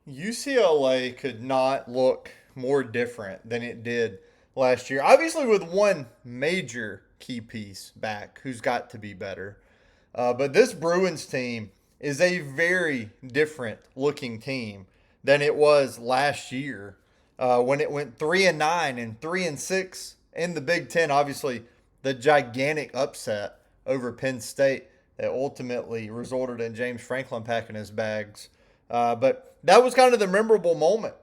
UCLA could not look more different than it did last year. Obviously, with one major key piece back who's got to be better. But this Bruins team is a very different looking team than it was last year when it went 3-9 and 3-6 in the Big Ten. Obviously, the gigantic upset over Penn State that ultimately resulted in James Franklin packing his bags. But that was kind of the memorable moment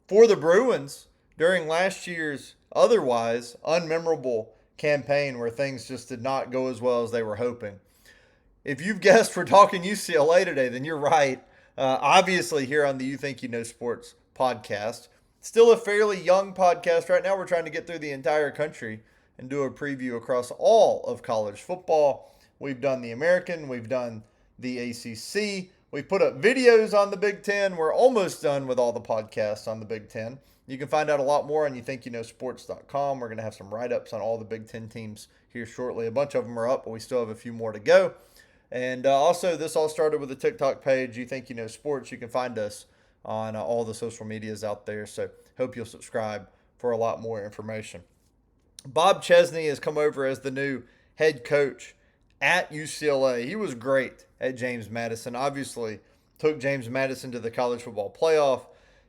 for the Bruins during last year's otherwise unmemorable campaign where things just did not go as well as they were hoping. If you've guessed we're talking UCLA today, then you're right. Obviously, here on the You Think You Know Sports podcast. Still a fairly young podcast right now. We're trying to get through the entire country and do a preview across all of college football. We've done the American, we've done the ACC, we've put up videos on the Big Ten. We're almost done with all the podcasts on the Big Ten. You can find out a lot more on youthinkyouKnowSports.com. We're going to have some write-ups on all the Big Ten teams here shortly. A bunch of them are up, but we still have a few more to go. And also, this all started with a TikTok page, You Think You Know Sports. You can find us on all the social medias out there. So hope you'll subscribe for a lot more information. Bob Chesney has come over as the new head coach at UCLA. He was great at James Madison. Obviously, took James Madison to the college football playoff.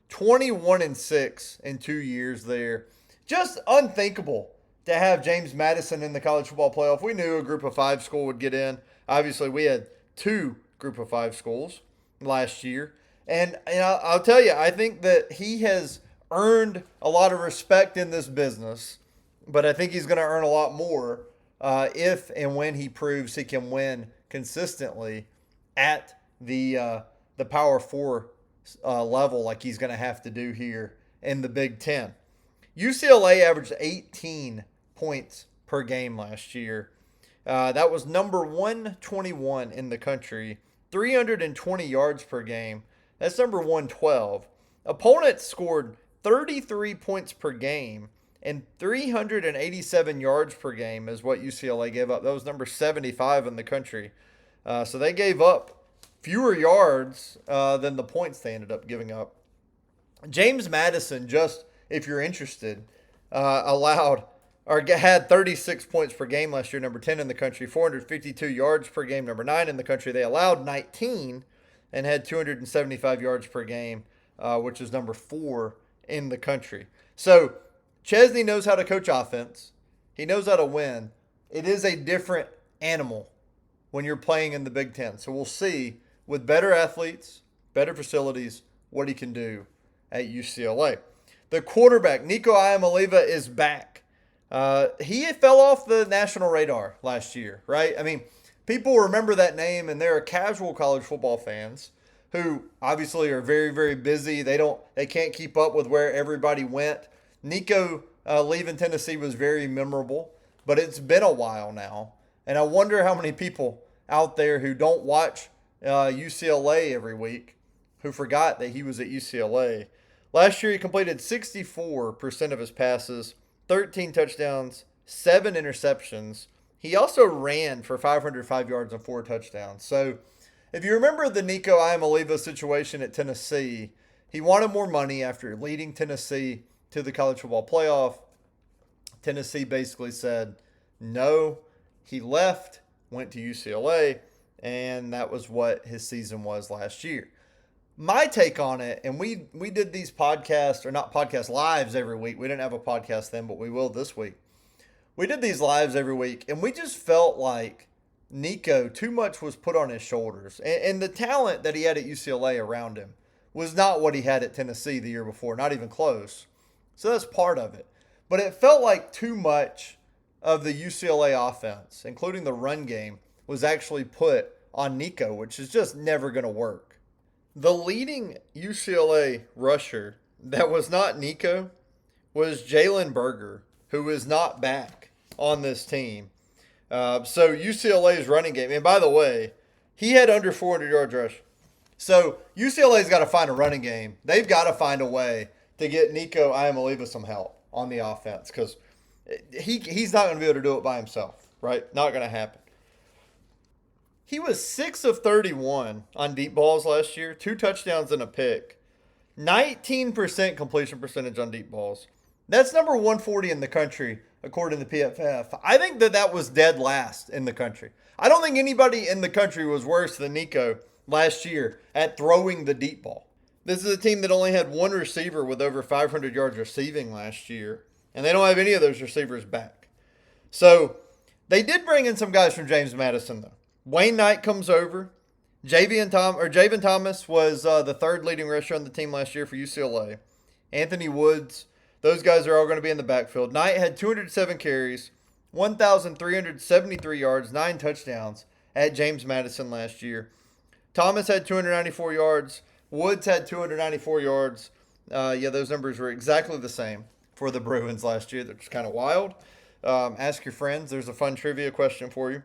21-6 in 2 years there. Just unthinkable to have James Madison in the college football playoff. We knew a group of five school would get in. Obviously, we had two group of five schools last year. And I'll tell you, I think that he has earned a lot of respect in this business, but I think he's going to earn a lot more if and when he proves he can win consistently at the Power Four level like he's going to have to do here in the Big Ten. UCLA averaged 18 points per game last year. That was number 121 in the country, 320 yards per game. That's number 112. Opponents scored 33 points per game and 387 yards per game is what UCLA gave up. That was number 75 in the country. So they gave up fewer yards than the points they ended up giving up. James Madison, just if you're interested, had 36 points per game last year, number 10 in the country, 452 yards per game, number 9 in the country. They allowed 19 and had 275 yards per game, which is number 4 in the country. So Chesney knows how to coach offense. He knows how to win. It is a different animal when you're playing in the Big Ten. So we'll see with better athletes, better facilities, what he can do at UCLA. The quarterback, Nico Iamaleava, is back. He fell off the national radar last year, right? I mean, people remember that name, and there are casual college football fans who obviously are very, very busy. They can't keep up with where everybody went. Nico leaving Tennessee was very memorable, but it's been a while now, and I wonder how many people out there who don't watch UCLA every week who forgot that he was at UCLA. Last year, he completed 64% of his passes, 13 touchdowns, 7 interceptions. He also ran for 505 yards and 4 touchdowns. So if you remember the Nico Iamaleava situation at Tennessee, he wanted more money after leading Tennessee to the college football playoff. Tennessee basically said no. He left, went to UCLA, and that was what his season was last year. My take on it, and we did these podcasts, or not podcast lives every week. We didn't have a podcast then, but we will this week. We did these lives every week, and we just felt like Nico, too much was put on his shoulders. And the talent that he had at UCLA around him was not what he had at Tennessee the year before, not even close. So that's part of it. But it felt like too much of the UCLA offense, including the run game, was actually put on Nico, which is just never going to work. The leading UCLA rusher that was not Nico was Jalen Berger, who is not back on this team. So UCLA's running game, and by the way, he had under 400 yards rush. So UCLA's got to find a running game. They've got to find a way to get Nico Iamaleava some help on the offense because he's not going to be able to do it by himself, right? Not going to happen. He was 6 of 31 on deep balls last year, 2 touchdowns and a pick. 19% completion percentage on deep balls. That's number 140 in the country, according to PFF. I think that was dead last in the country. I don't think anybody in the country was worse than Nico last year at throwing the deep ball. This is a team that only had one receiver with over 500 yards receiving last year, and they don't have any of those receivers back. So they did bring in some guys from James Madison, though. Wayne Knight comes over. Javen Thomas was the third leading rusher on the team last year for UCLA. Anthony Woods. Those guys are all going to be in the backfield. Knight had 207 carries, 1,373 yards, 9 touchdowns at James Madison last year. Thomas had 294 yards. Woods had 294 yards. Those numbers were exactly the same for the Bruins last year. That's kind of wild. Ask your friends. There's a fun trivia question for you.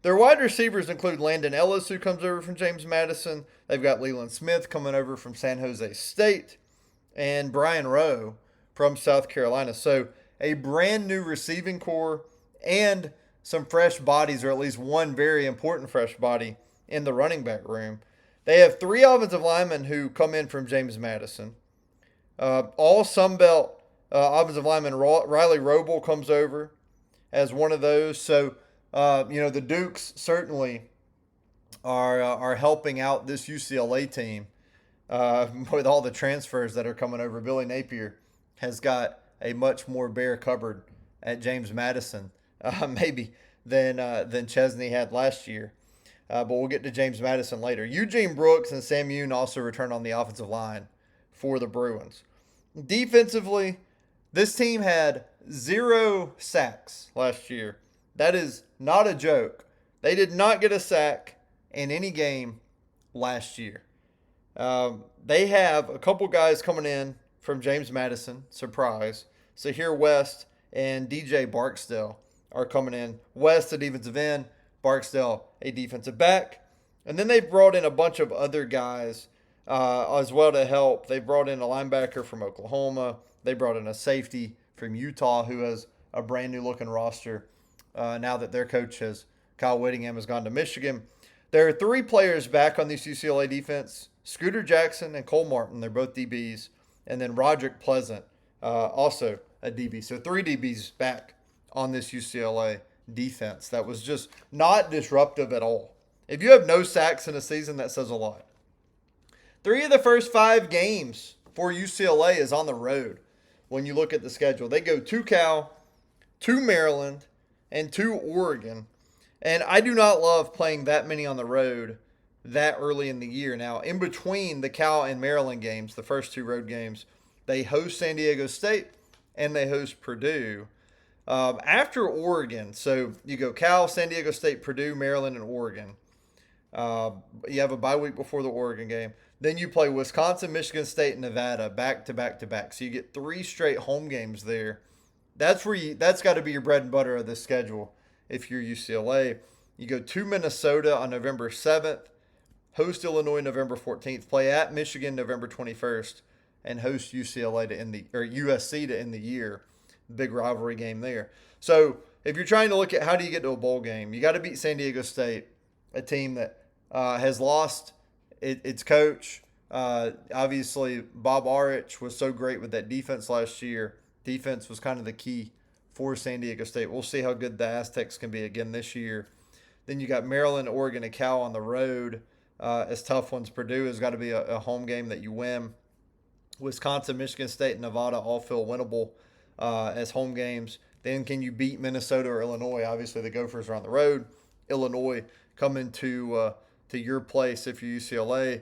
Their wide receivers include Landon Ellis, who comes over from James Madison. They've got Leland Smith coming over from San Jose State, and Brian Rowe from South Carolina. So a brand new receiving core and some fresh bodies, or at least one very important fresh body in the running back room. They have 3 offensive linemen who come in from James Madison. All Sunbelt offensive lineman Riley Roble comes over as one of those. So, the Dukes certainly are helping out this UCLA team with all the transfers that are coming over. Billy Napier has got a much more bare cupboard at James Madison, maybe than Chesney had last year. But we'll get to James Madison later. Eugene Brooks and Sam Yoon also return on the offensive line for the Bruins. Defensively, this team had 0 sacks last year. That is not a joke. They did not get a sack in any game last year. They have a couple guys coming in from James Madison, surprise. Sahir West and DJ Barksdale are coming in. West, a defensive end. Barksdale, a defensive back. And then they've brought in a bunch of other guys as well to help. They brought in a linebacker from Oklahoma. They brought in a safety from Utah who has a brand new looking roster now that their coach Kyle Whittingham has gone to Michigan. There are 3 players back on this UCLA defense. Scooter Jackson and Cole Martin. They're both DBs. And then Roderick Pleasant, also a DB. So 3 DBs back on this UCLA defense that was just not disruptive at all. If you have no sacks in a season, that says a lot. 3 of the first 5 games for UCLA is on the road when you look at the schedule. They go to Cal, to Maryland, and to Oregon. And I do not love playing that many on the road that early in the year. Now, in between the Cal and Maryland games, the first 2 road games, they host San Diego State and they host Purdue. After Oregon, so you go Cal, San Diego State, Purdue, Maryland, and Oregon. You have a bye week before the Oregon game. Then you play Wisconsin, Michigan State, and Nevada back to back to back. So you get 3 straight home games there. That's got to be your bread and butter of this schedule if you're UCLA. You go to Minnesota on November 7th, host Illinois November 14th, play at Michigan November 21st, and host UCLA to end USC to end the year. Big rivalry game there. So if you're trying to look at how do you get to a bowl game, you got to beat San Diego State, a team that has lost its coach. Obviously, Bob Arich was so great with that defense last year. Defense was kind of the key for San Diego State. We'll see how good the Aztecs can be again this year. Then you got Maryland, Oregon, and Cal on the road as tough ones. Purdue has got to be a home game that you win. Wisconsin, Michigan State, and Nevada all feel winnable as home games. Then can you beat Minnesota or Illinois? Obviously, the Gophers are on the road. Illinois coming to your place if you're UCLA.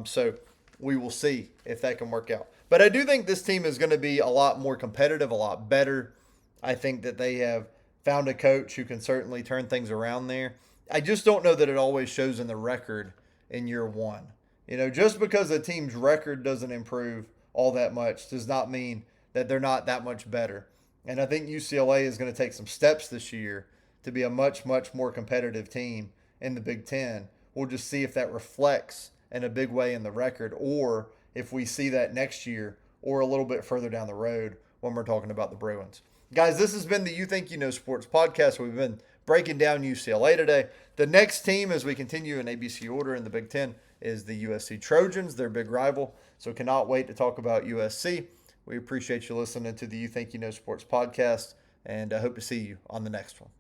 So we will see if that can work out. But I do think this team is going to be a lot more competitive, a lot better. I think that they have found a coach who can certainly turn things around there. I just don't know that it always shows in the record in year one. Just because a team's record doesn't improve all that much does not mean that they're not that much better. And I think UCLA is going to take some steps this year to be a much, much more competitive team in the Big Ten. We'll just see if that reflects in a big way in the record, or if we see that next year or a little bit further down the road when we're talking about the Bruins. Guys, this has been the You Think You Know Sports podcast. We've been breaking down UCLA today. The next team, as we continue in ABC order in the Big Ten, is the USC Trojans, their big rival. So cannot wait to talk about USC. We appreciate you listening to the You Think You Know Sports podcast, and I hope to see you on the next one.